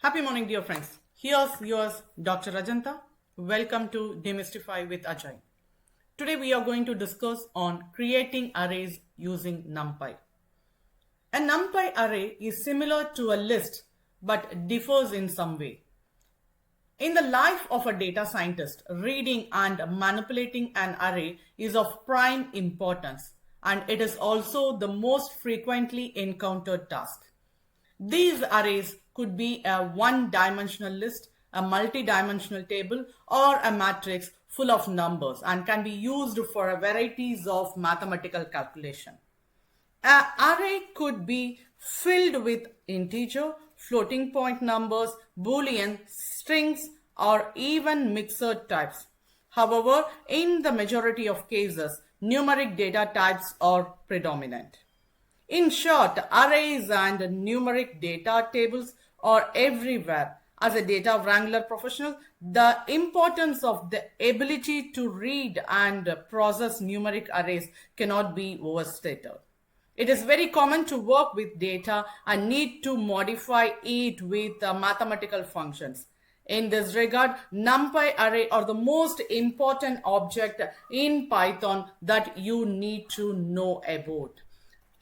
Happy morning, dear friends. Here's yours, Dr. Rajanta. Welcome to Demystify with Ajay. Today we are going to discuss on creating arrays using Numpy. A Numpy array is similar to a list but differs in some way. In the life of a data scientist, reading and manipulating an array is of prime importance, and it is also the most frequently encountered task. These arrays could be a one-dimensional list, a multi-dimensional table, or a matrix full of numbers and can be used for varieties of mathematical calculation. An array could be filled with integer, floating point numbers, boolean, strings, or even mixed types. However, in the majority of cases, numeric data types are predominant. In short, arrays and numeric data tables are everywhere. As a data wrangler professional, the importance of the ability to read and process numeric arrays cannot be overstated. It is very common to work with data and need to modify it with mathematical functions. In this regard, Numpy array are the most important object in Python that you need to know about.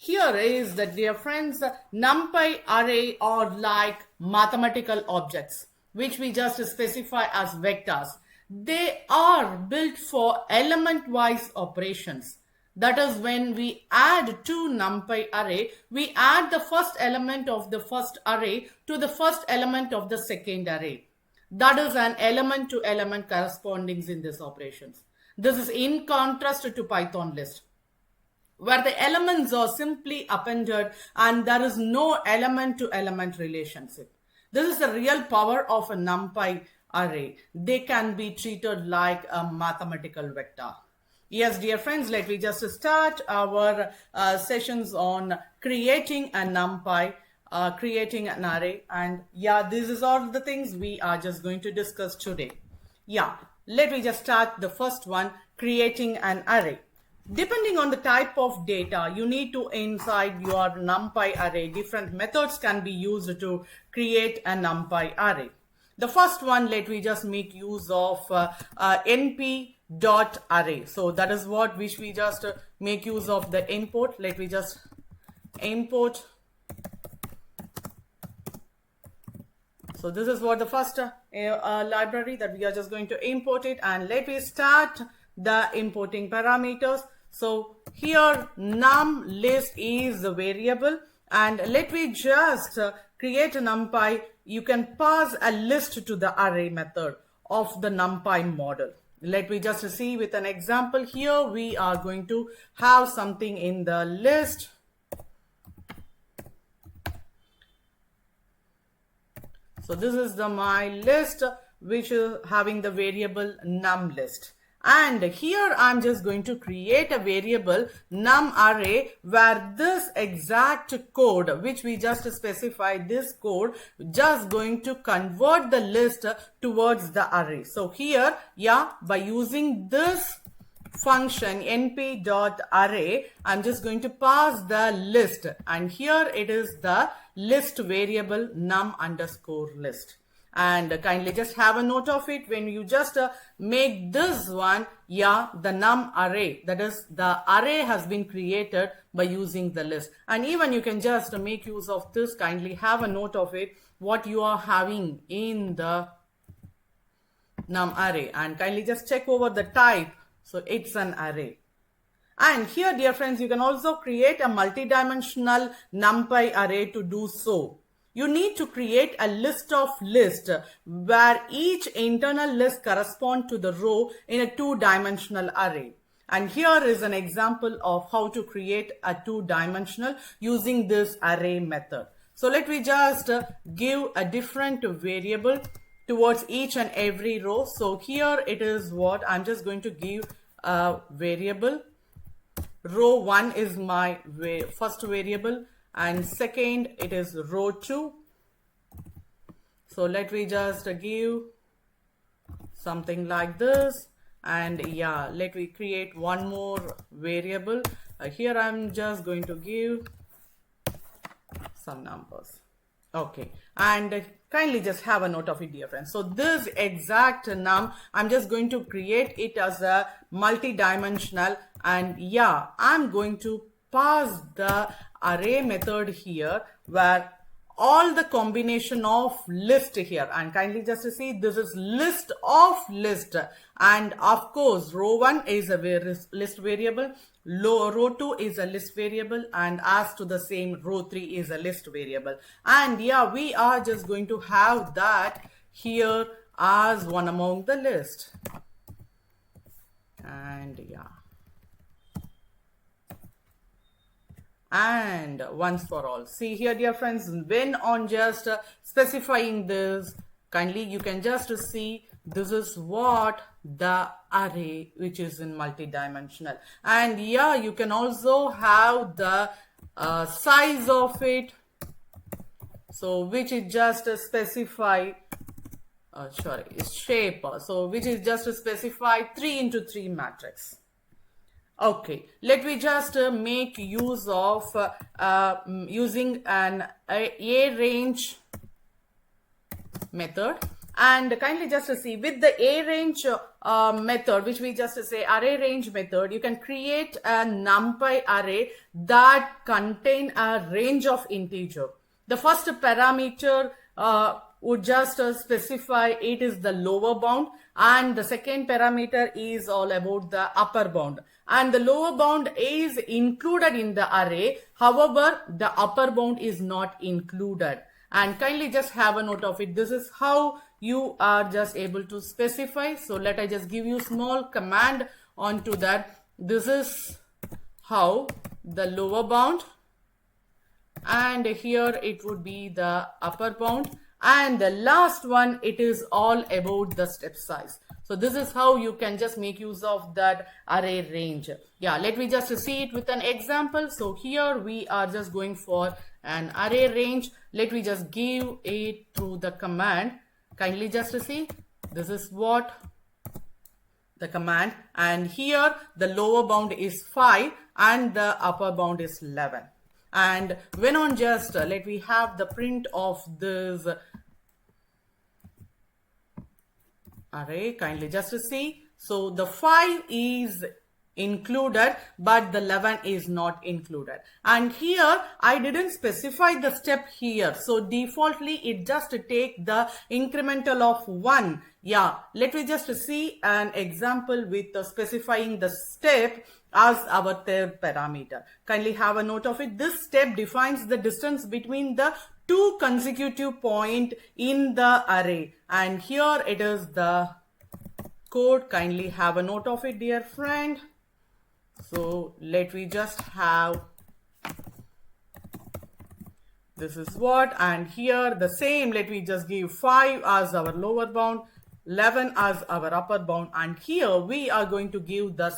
Here is that, dear friends, Numpy array are like mathematical objects, which we just specify as vectors. They are built for element-wise operations. That is, when we add to Numpy array, we add the first element of the first array to the first element of the second array. That is an element-to-element correspondings in these operations. This is in contrast to Python list, where the elements are simply appended and there is no element-to-element relationship. This is the real power of a Numpy array. They can be treated like a mathematical vector. Yes, dear friends, let me just start our sessions on creating a Numpy, creating an array. And yeah, this is all the things we are just going to discuss today. Yeah, let me just start the first one, creating an array. Depending on the type of data you need to inside your Numpy array, different methods can be used to create a Numpy array. The first one, let me just make use of np.array. So that is what which we just make use of the import. Let me just import. So this is what the first library that we are just going to import it, and let me start the importing parameters. So here num list is the variable, and let me just create a Numpy. You can pass a list to the array method of the Numpy model. Let me just see with an example. Here we are going to have something in the list. So this is my list which is having the variable num list. And here I'm just going to create a variable num array where this exact code which we just specified, this code just going to convert the list towards the array. So here, yeah, by using this function np.array, I'm just going to pass the list, and here it is the list variable num underscore list. And kindly just have a note of it when you just make this one, yeah, the num array, that is the array has been created by using the list. And even you can just make use of this, kindly have a note of it what you are having in the num array, and kindly just check over the type. So it's an array. And here, dear friends, you can also create a multi-dimensional Numpy array. To do so, you need to create a list of lists where each internal list corresponds to the row in a two-dimensional array. And here is an example of how to create a two-dimensional using this array method. So let me just give a different variable towards each and every row. So here it is what I'm just going to give a variable. Row 1 is my first variable, and second it is row 2. So let me just give something like this, and yeah, let me create one more variable. Here I'm just going to give some numbers. Okay, and Kindly just have a note of it, dear friends. So this exact num, I'm just going to create it as a multi-dimensional, and yeah, I'm going to pass the array method here where all the combination of list here, and kindly just to see this is list of list, and of course row 1 is a list variable, row 2 is a list variable, and as to the same row 3 is a list variable. And yeah, we are just going to have that here as one among the list. And yeah, and once for all, see here, dear friends, when on just specifying this, kindly you can just see this is what the array which is in multi-dimensional. And yeah, you can also have the size of it, so which is just specify shape, so which is just to specify 3 into 3 matrix. Okay, let me just make use of using an arange method, and kindly just to see with the arange method, which we just say array range method, you can create a numpy array that contain a range of integer. The first parameter would just specify it is the lower bound, and the second parameter is all about the upper bound, and the lower bound is included in the array, however the upper bound is not included. And kindly just have a note of it. This is how you are just able to specify. So let I just give you small command onto that. This is how the lower bound, and here it would be the upper bound, and the last one, it is all about the step size. So this is how you can just make use of that array range. Yeah, let me just see it with an example. So here we are just going for an array range. Let me just give it through the command. Kindly just see, this is what the command, and here the lower bound is 5 and the upper bound is 11. And when on just let me have the print of this array, kindly just to see. So the 5 is included but the 11 is not included, and here I didn't specify the step here, so defaultly it just take the incremental of 1. Yeah, let me just see an example with specifying the step as our third parameter. Kindly have a note of it. This step defines the distance between the two consecutive point in the array, and here it is the code. Kindly have a note of it, dear friend. So let me just have, this is what, and here the same, let me just give 5 as our lower bound, 11 as our upper bound, and here we are going to give the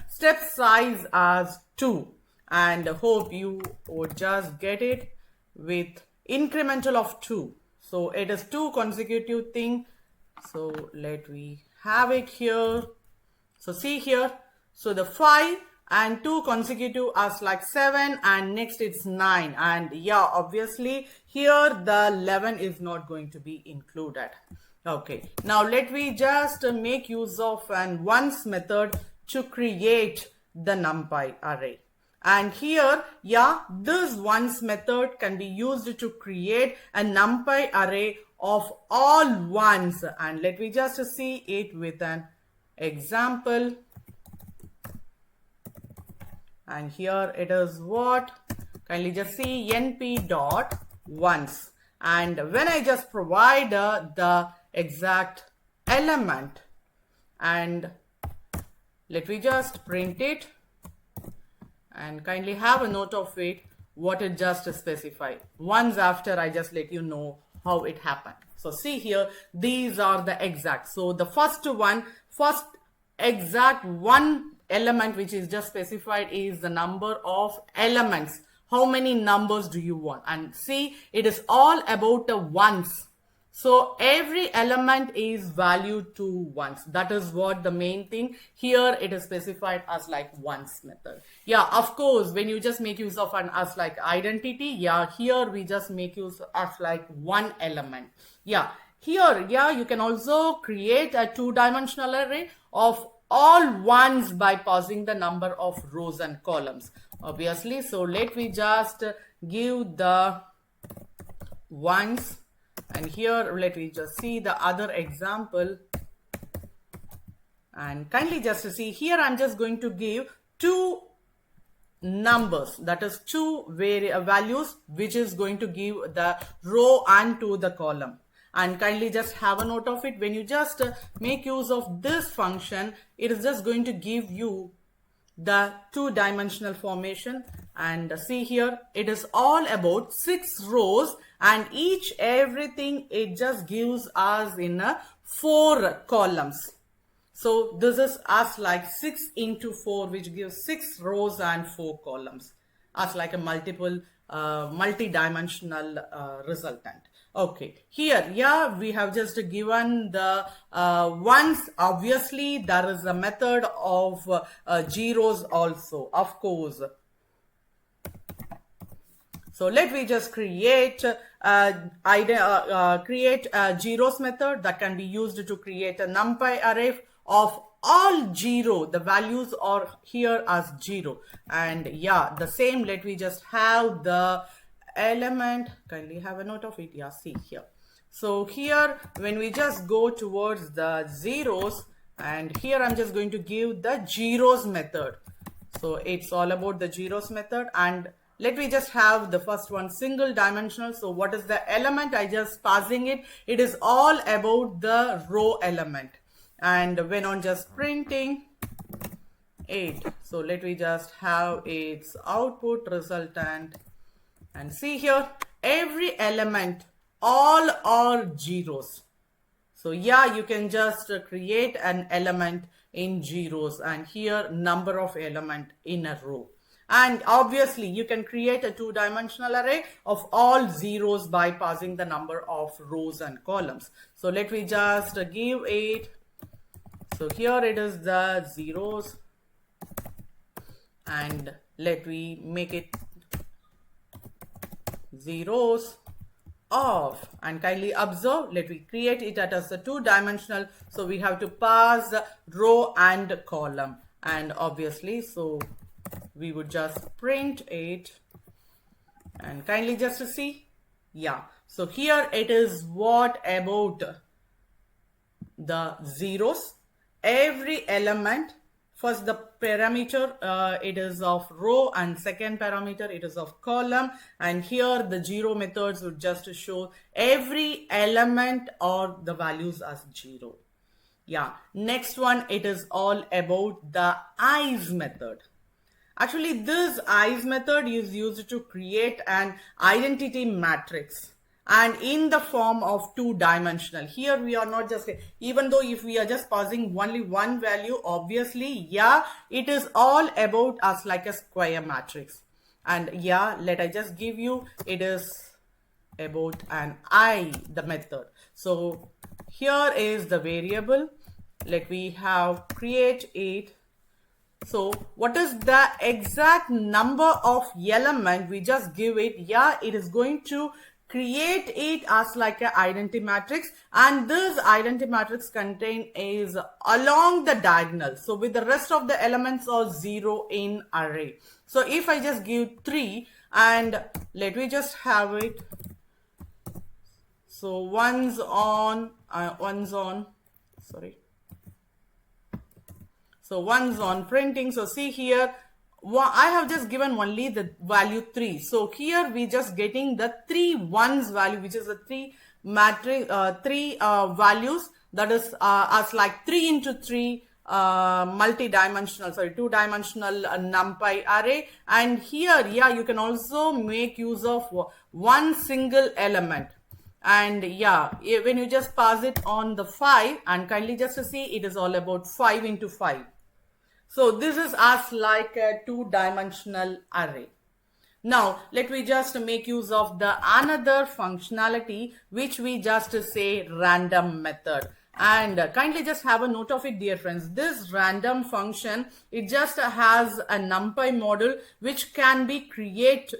step size as 2, and hope you would just get it with incremental of 2. So it is 2 consecutive thing. So let me have it here. So see here, so the 5 and 2 consecutive as like 7, and next it's 9, and yeah, obviously here the 11 is not going to be included. Okay, now let me just make use of an once method to create the numpy array. And here, yeah, this once method can be used to create a numpy array of all ones, and let me just see it with an example. And here it is what, kindly just see np.once, and when I just provide the exact element, and let me just print it, and kindly have a note of it what it just specified. Once after I just let you know how it happened. So see here, these are the exact. So the first exact one element which is just specified is the number of elements. How many numbers do you want? And see, it is all about the ones. So every element is valued to once. That is what the main thing. Here it is specified as like once method. Yeah, of course, when you just make use of an as like identity, yeah, here we just make use as like one element. Yeah, here, yeah, you can also create a two-dimensional array of all ones by passing the number of rows and columns, obviously. So let me just give the ones, and here let me just see the other example, and kindly just to see here I'm just going to give two numbers, that is two values, which is going to give the row and to the column. And kindly just have a note of it. When you just make use of this function, it is just going to give you the two-dimensional formation. And see here, it is all about 6 rows, and everything it just gives us in 4 columns. So this is as like 6 into 4, which gives 6 rows and 4 columns, as like a multi-dimensional resultant. Okay, here, yeah, we have just given the ones. Obviously, there is a method of zeros also, of course. So let me just create a zeros method that can be used to create a numpy array of all 0. The values are here as 0. And yeah, the same, let me just have the element, kindly have a note of it. Yeah, see here. So here, when we just go towards the zeros, and here I'm just going to give the zeros method. So it's all about the zeros method. And let me just have the first one, single dimensional. So what is the element? I just passing it. It is all about the row element. And when on just printing 8. So let me just have its output resultant. And see here, every element, all are zeros. So yeah, you can just create an element in zeros, and here number of element in a row. And obviously you can create a two-dimensional array of all zeros by passing the number of rows and columns. So let me just give it. So here it is the zeros, and let me make it zeros of, and kindly observe, let me create it as a two-dimensional. So we have to pass row and column, and obviously so we would just print it, and kindly just to see, yeah, so here it is what about the zeros. Every element, first the parameter it is of row, and second parameter it is of column, and here the zero methods would just show every element or the values as 0. Yeah, next one, it is all about the eyes method. Actually, this eyes method is used to create an identity matrix, and in the form of two-dimensional. Here we are not just, even though if we are just passing only one value, obviously, yeah, it is all about us like a square matrix. And yeah, let I just give you, it is about an eye, the method. So here is the variable. Let me have create it. So what is the exact number of element? We just give it. Yeah, it is going to create it as like an identity matrix, and this identity matrix contain is along the diagonal. So with the rest of the elements are 0 in array. So if I just give 3, and let me just have it. So one's on, sorry. So one's on printing. So see here, I have just given only the value 3. So here we just getting the 3 ones value, which is the 3 matrix, 3 values, that is as like 3 into 3 two-dimensional numpy array. And here, yeah, you can also make use of one single element. And yeah, when you just pass it on the 5, and kindly just to see, it is all about 5 into 5. So this is as like a two-dimensional array. Now let me just make use of the another functionality which we just say random method. And kindly just have a note of it, dear friends. This random function, it just has a numpy module which can be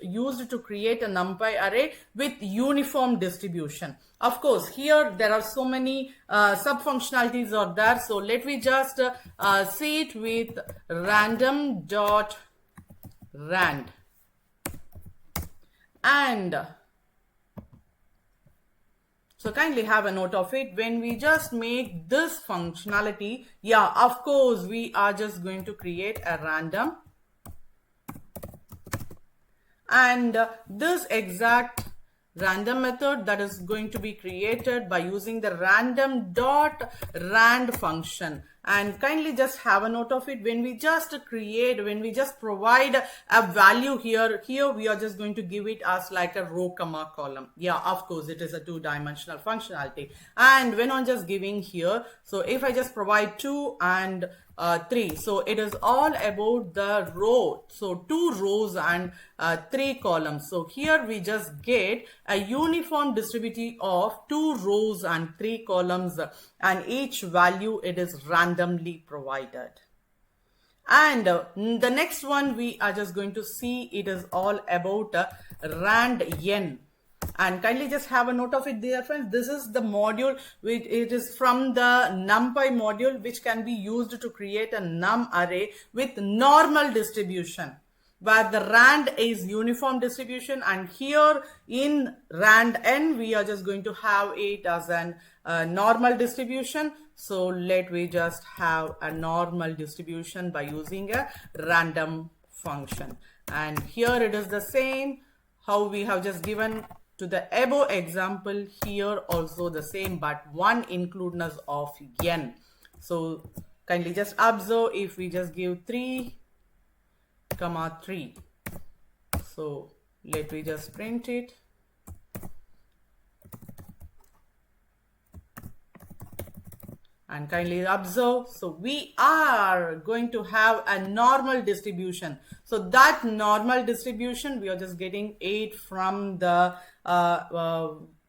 used to create a numpy array with uniform distribution. Of course, here there are so many sub functionalities are there. So let me just see it with random.rand. And so kindly have a note of it. When we just make this functionality, yeah, of course, we are just going to create a random. And this exact random method that is going to be created by using the random.rand function. And kindly just have a note of it. When we just provide a value here we are just going to give it as like a row comma column. Yeah, of course, it is a two-dimensional functionality. And when I'm just giving here, so if I just provide 2 and 3, so it is all about the row. So 2 rows and 3 columns. So here we just get a uniform distribution of 2 rows and 3 columns, and each value it is randomly provided. And the next one we are just going to see, it is all about rand n. And kindly just have a note of it, dear friends. This is the module which it is from the numpy module which can be used to create a num array with normal distribution, where the rand is uniform distribution, and here in rand n we are just going to have it as an normal distribution. So let me just have a normal distribution by using a random function. And here it is the same how we have just given to the above example. Here also the same, but one includeness of n. So kindly just observe, if we just give 3, 3. So let me just print it. And kindly observe, so we are going to have a normal distribution. So that normal distribution we are just getting 8 from the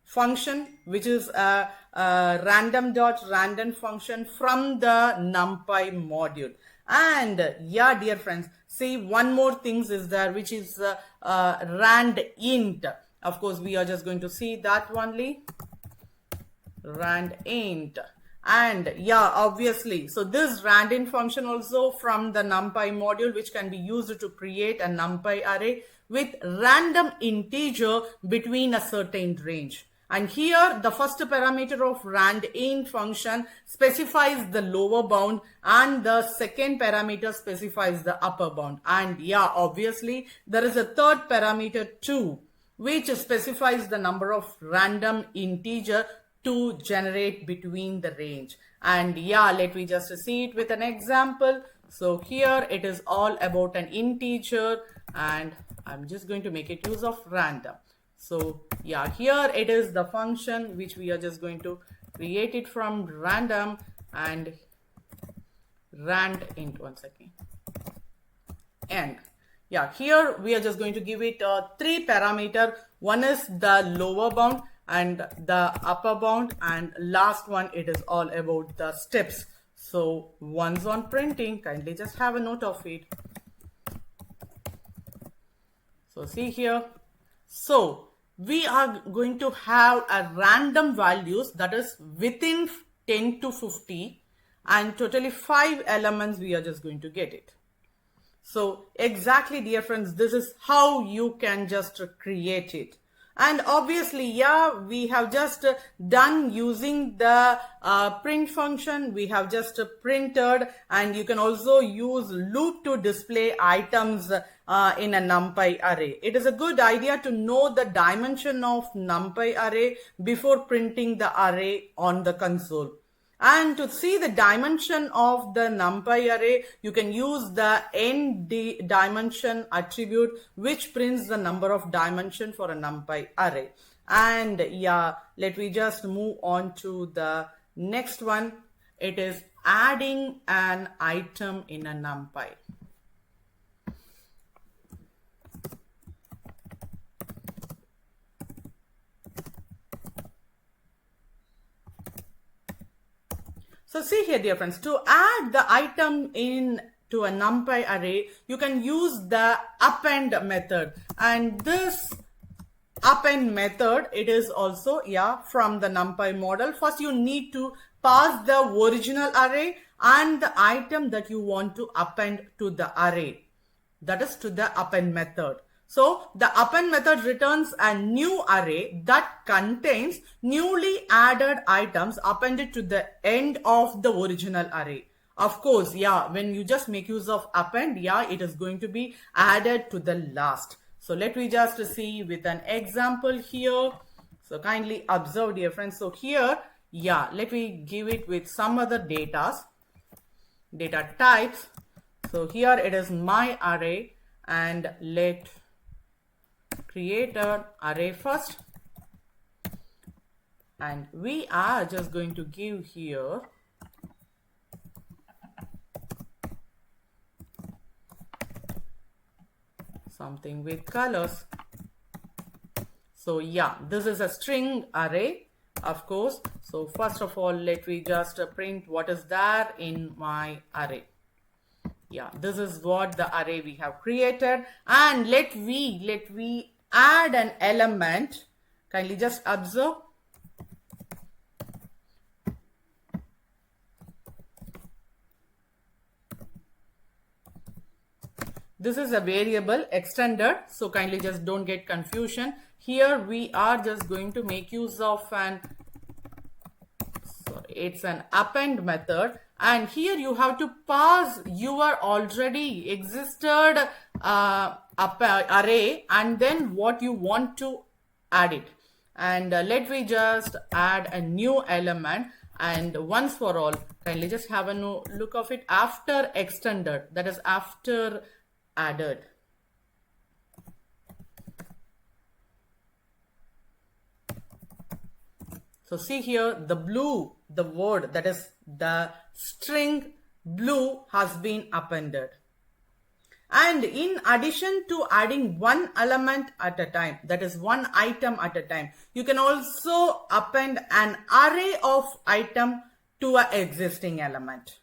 function which is a random.random function from the numpy module. And yeah, dear friends, see, one more things is there which is rand int. Of course, we are just going to see that only, rand int. And yeah, obviously, so this randint function also from the numpy module which can be used to create a numpy array with random integer between a certain range. And here the first parameter of randint function specifies the lower bound, and the second parameter specifies the upper bound. And yeah, obviously there is a third parameter too which specifies the number of random integer to generate between the range. And yeah, let me just see it with an example. So here it is all about an integer, and I'm just going to make it use of random. So yeah, here it is the function which we are just going to create it from random and rand int. One second. And yeah, here we are just going to give it 3 parameter. One is the lower bound and the upper bound, and last one it is all about the steps. So once on printing, kindly just have a note of it. So see here, so we are going to have a random values that is within 10 to 50, and totally 5 elements we are just going to get it. So exactly, dear friends, this is how you can just create it. And obviously, yeah, we have just done using the print function. We have just printed, and you can also use loop to display items in a numpy array. It is a good idea to know the dimension of numpy array before printing the array on the console. And to see the dimension of the numpy array, you can use the dimension attribute which prints the number of dimension for a numpy array. And yeah, let me just move on to the next one. It is adding an item in a numpy. So see here, dear friends, to add the item in to a NumPy array, you can use the append method, and this append method, it is also from the NumPy model. First you need to pass the original array and the item that you want to append to the array, that is to the append method. So the append method returns a new array that contains newly added items appended to the end of the original array. Of course, when you just make use of append, it is going to be added to the last. So let me just see with an example here. So kindly observe, dear friends. So here, let me give it with some other data types. So here it is my array, and let create an array first, and we are just going to give here something with colors. So this is a string array, of course. So first of all, let me just print what is there in my array. This is what the array we have created, and let we add an element. Kindly just observe. This is a variable extended, so kindly just don't get confusion. Here we are just going to make use of it's an append method, and here you have to pass your already existed array and then what you want to add it. And let me just add a new element, and once for all, kindly just have a look of it after extended, that is after added. So see here, the blue, the word, that is the string blue, has been appended. And in addition to adding one element at a time, that is one item at a time, you can also append an array of item to an existing element.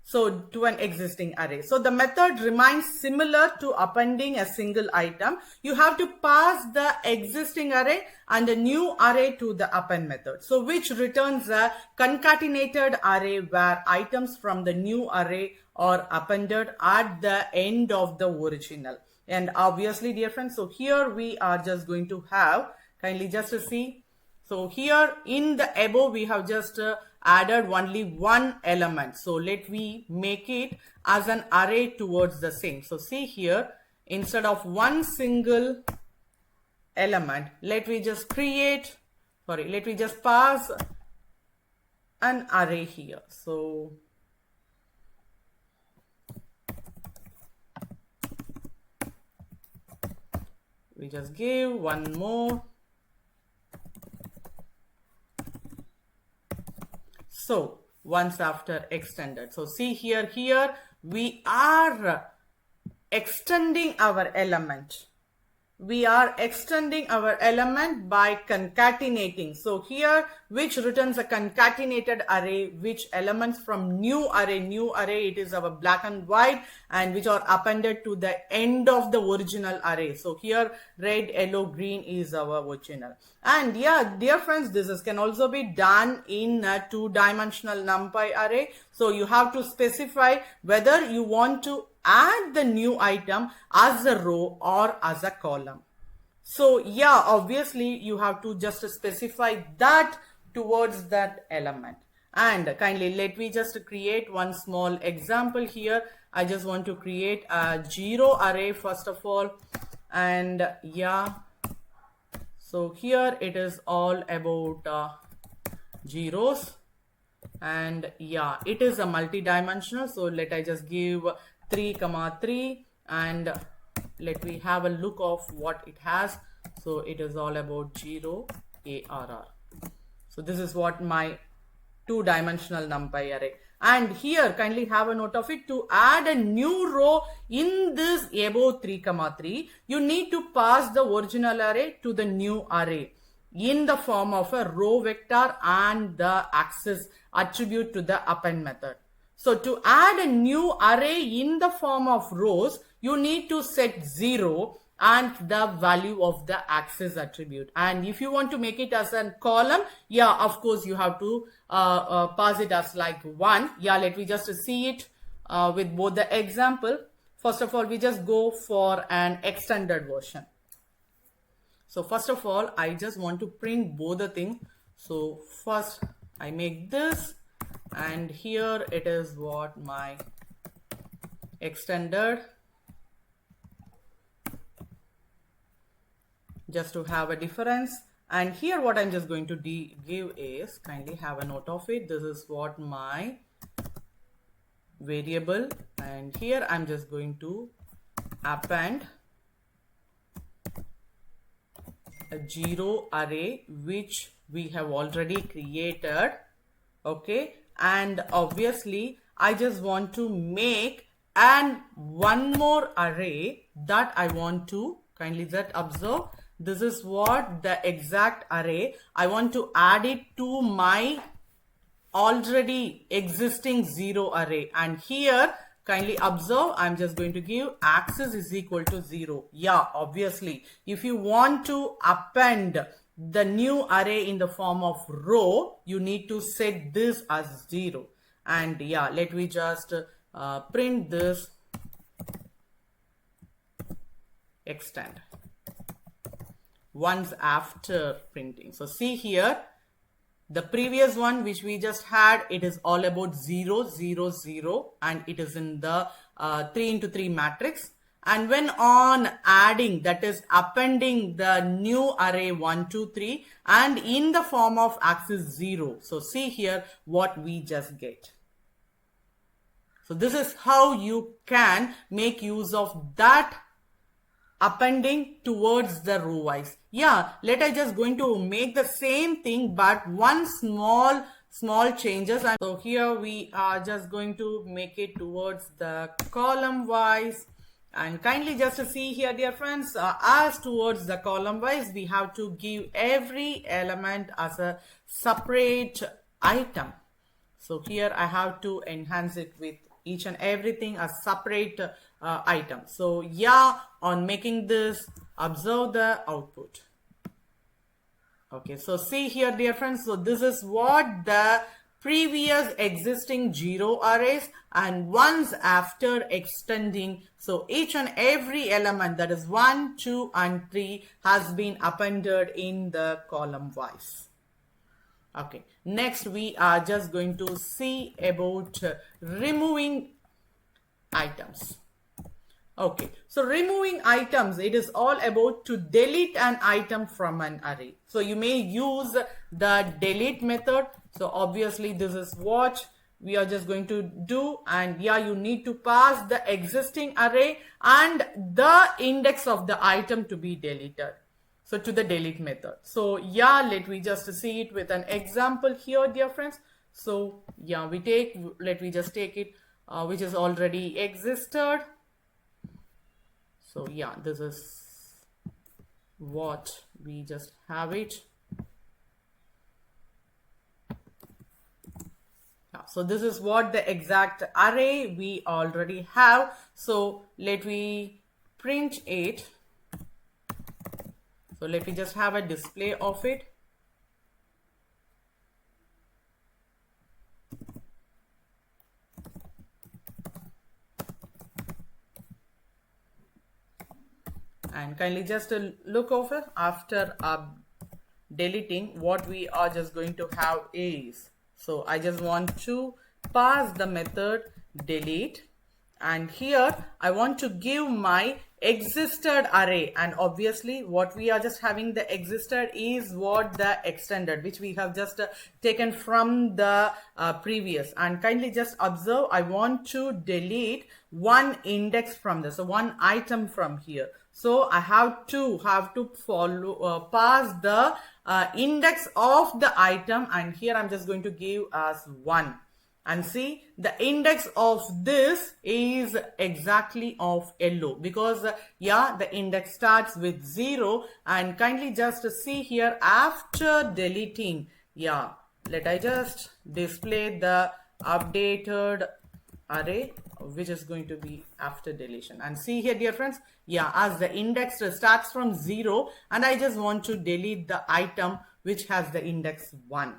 So to an existing array. So the method remains similar to appending a single item. You have to pass the existing array and a new array to the append method. So which returns a concatenated array where items from the new array are appended at the end of the original. And obviously, dear friends, so here we are just going to have, kindly just to see. So here in the above we have just added only one element. So let me make it as an array towards the same. So see here, instead of one single element, let me just pass an array here. So we just give one more. So once after extended. So see here we are extending our element. We are extending our element by concatenating. So here, which returns a concatenated array, which elements from new array, it is our black and white, and which are appended to the end of the original array. So here, red, yellow, green is our original. And dear friends, this can also be done in a two-dimensional NumPy array. So you have to specify whether you want to add the new item as a row or as a column. So obviously you have to just specify that towards that element. And kindly let me just create one small example here. I just want to create a 0 array first of all. And so here it is all about zeros. And it is a multi-dimensional. So let I just give 3, 3, and let me have a look of what it has. So it is all about 0 ARR. So this is what my two-dimensional NumPy array. And here kindly have a note of it. To add a new row in this above 3, 3, you need to pass the original array to the new array in the form of a row vector and the axis attribute to the append method. So to add a new array in the form of rows, you need to set 0 and the value of the axis attribute. And if you want to make it as a column, yeah, of course you have to pass it as like 1. Yeah, let me just see it with both the example. First of all, we just go for an extended version. So first of all, I just want to print both the things. So first I make this, and here it is what my extended, just to have a difference. And here what I'm just going to give is, kindly have a note of it, this is what my variable, and here I'm just going to append a 0 array which we have already created. Okay, and obviously I just want to make one more array that I want to, kindly just observe, this is what the exact array I want to add it to my already existing 0 array. And here kindly observe, I'm just going to give axis is equal to 0. Yeah, obviously if you want to append the new array in the form of row, you need to set this as 0. And yeah, let me just print this extend once after printing. So see here, the previous one which we just had, it is all about 0, 0, 0, and it is in the 3 into 3 matrix. And when on adding, that is appending the new array 1, 2, 3 and in the form of axis 0. So see here what we just get. So this is how you can make use of that appending towards the row wise. Yeah, let us just going to make the same thing, but one small changes. And so here we are just going to make it towards the column wise. And kindly just to see here, dear friends, as towards the column wise, we have to give every element as a separate item. So here I have to enhance it with each and everything as separate item. So yeah, on making this, observe the output. Okay, so see here, dear friends, so this is what the previous existing 0 arrays, and once after extending, so each and every element, that is 1, 2 and 3, has been appended in the column wise. Okay, next we are just going to see about removing items. Okay, so removing items, it is all about to delete an item from an array. So you may use the delete method. So obviously this is what we are just going to do, and yeah, you need to pass the existing array and the index of the item to be deleted. So to the delete method. So yeah, let me just see it with an example here, dear friends. So yeah, let me just take it which is already existed. So yeah, this is what we just have it. So this is what the exact array we already have. So let me print it. So let me just have a display of it. And kindly just look over after deleting, what we are just going to have is, so I just want to pass the method delete, and here I want to give my existed array, and obviously what we are just having the existed is what the extended, which we have just taken from the previous. And kindly just observe, I want to delete one index from this, so one item from here. So I have to follow pass the index of the item, and here I'm just going to give as 1. And see, the index of this is exactly of yellow, because yeah, the index starts with 0. And kindly just see here, after deleting, yeah, let I just display the updated array, which is going to be after deletion. And see here, dear friends, yeah, as the index starts from 0 and I just want to delete the item which has the index 1.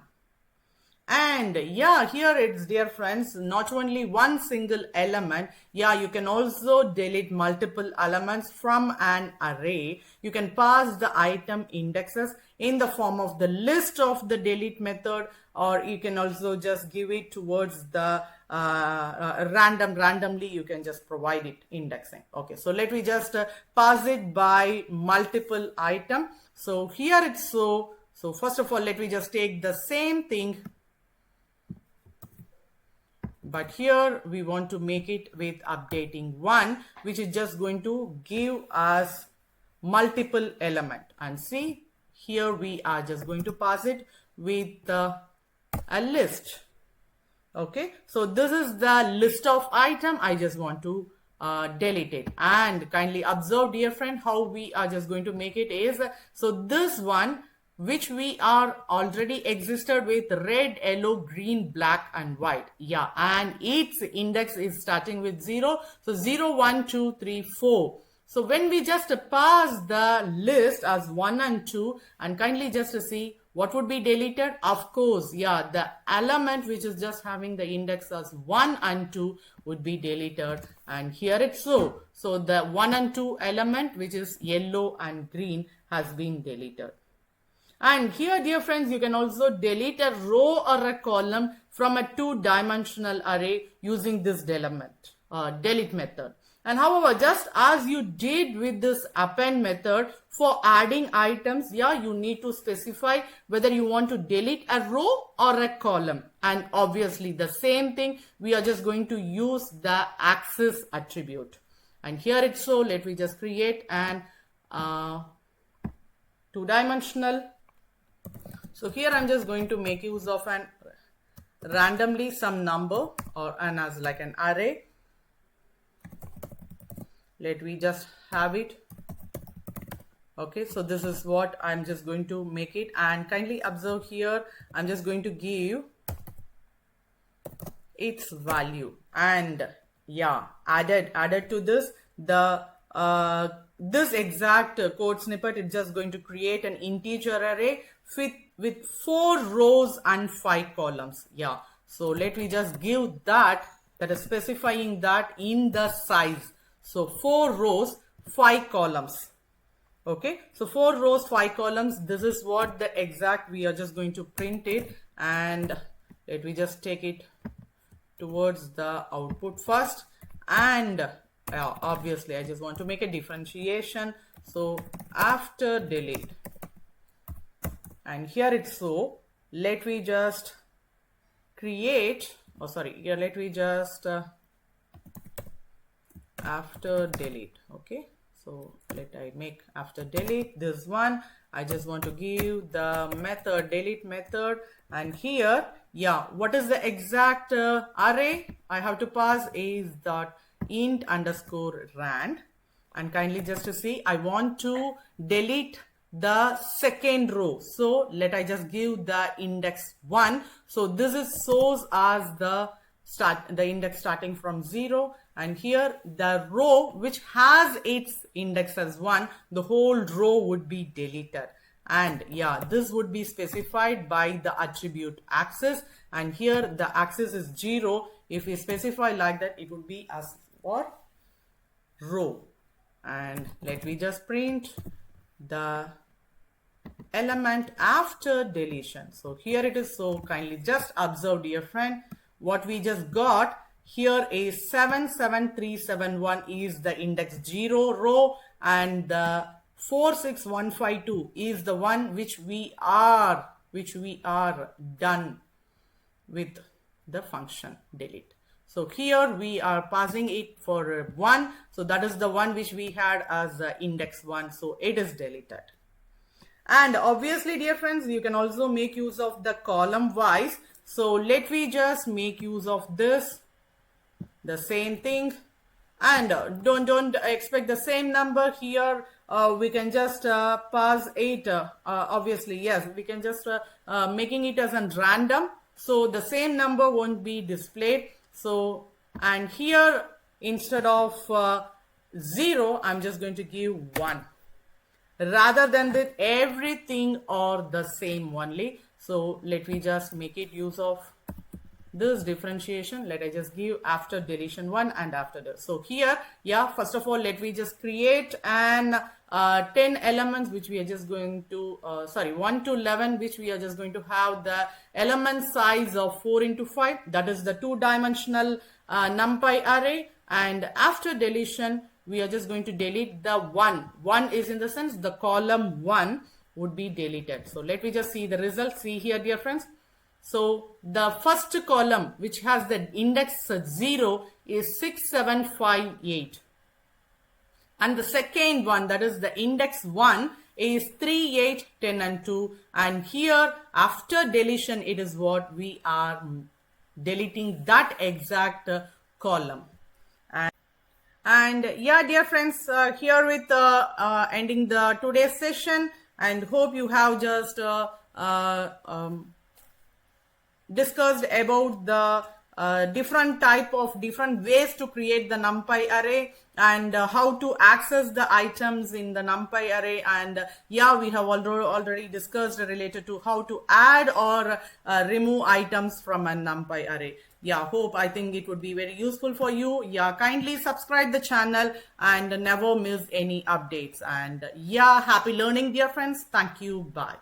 And yeah, here it's, dear friends, not only one single element. Yeah, you can also delete multiple elements from an array. You can pass the item indexes in the form of the list of the delete method, or you can also just give it towards the randomly you can just provide it indexing. Okay, so let me just pass it by multiple item. So here it's so first of all, let me just take the same thing, but here we want to make it with updating 1, which is just going to give us multiple element. And see, here we are just going to pass it with a list. Okay, so this is the list of item. I just want to delete it. And kindly observe, dear friend, how we are just going to make it is, so this one which we are already existed with red, yellow, green, black and white. Yeah, and its index is starting with 0. So 0, 1, 2, 3, 4. So when we just pass the list as 1 and 2, and kindly just see what would be deleted. Of course, yeah, the element which is just having the index as 1 and 2 would be deleted. And here it's so the 1 and 2 element, which is yellow and green, has been deleted. And here, dear friends, you can also delete a row or a column from a two-dimensional array using this delete method. And however, just as you did with this append method for adding items, yeah, you need to specify whether you want to delete a row or a column. And obviously the same thing, we are just going to use the axis attribute. And here it's so, let me just create an two-dimensional. So here I'm just going to make use of an randomly some number or an as like an array. Let me just have it. Okay, so this is what I'm just going to make it, and kindly observe here, I'm just going to give its value, and yeah, added to this the this exact code snippet is just going to create an integer array with 4 rows and 5 columns. Yeah, so let me just give that is specifying that in the size. So 4 rows, 5 columns. Okay, so 4 rows, 5 columns. This is what the exact we are just going to print it, and let me just take it towards the output first. And obviously I just want to make a differentiation. So after delete, and here it's so, let me just create, here let me just after delete. Okay, so let I make after delete this one. I just want to give the method delete method, and here, yeah, what is the exact array I have to pass is that int underscore rand. And kindly just to see, I want to delete the second row, so let I just give the index 1. So this is shows as the index starting from 0, and here the row which has its index as 1, the whole row would be deleted. And yeah, this would be specified by the attribute axis, and here the axis is 0. If we specify like that, it would be as what? Row. And let me just print the element after deletion. So here it is, so kindly just observe, dear friend, what we just got here is 77371 is the index 0 row, and the 46152 is the one which we are done with the function delete. So here we are passing it for 1, so that is the one which we had as index 1, so it is deleted. And obviously, dear friends, you can also make use of the column wise. So let me just make use of this, the same thing, and don't expect the same number here. we can just pass it, obviously, yes, we can just making it as a random, so the same number won't be displayed. So, and here instead of 0, I'm just going to give 1, rather than that everything or the same only. So let me just make it use of this differentiation. Let I just give after deletion 1 and after this. So here, yeah, first of all, let me just create an 10 elements which we are just going to 1 to 11, which we are just going to have the element size of 4 into 5. That is the 2-dimensional numpy array. And after deletion, we are just going to delete the 1. 1 is in the sense the column 1 would be deleted. So let me just see the result. See here, dear friends. So the first column, which has the index 0, is 6758. And the second one, that is the index 1, is 3, 8, 10 and 2. And here after deletion, it is what we are deleting that exact column. And yeah, dear friends, here with ending the today's session, and hope you have just discussed about the different ways to create the numpy array, and how to access the items in the numpy array. And yeah, we have already discussed related to how to add or remove items from a numpy array. Yeah, I think it would be very useful for you. Yeah, kindly subscribe the channel and never miss any updates. And yeah, happy learning, dear friends. Thank you. Bye.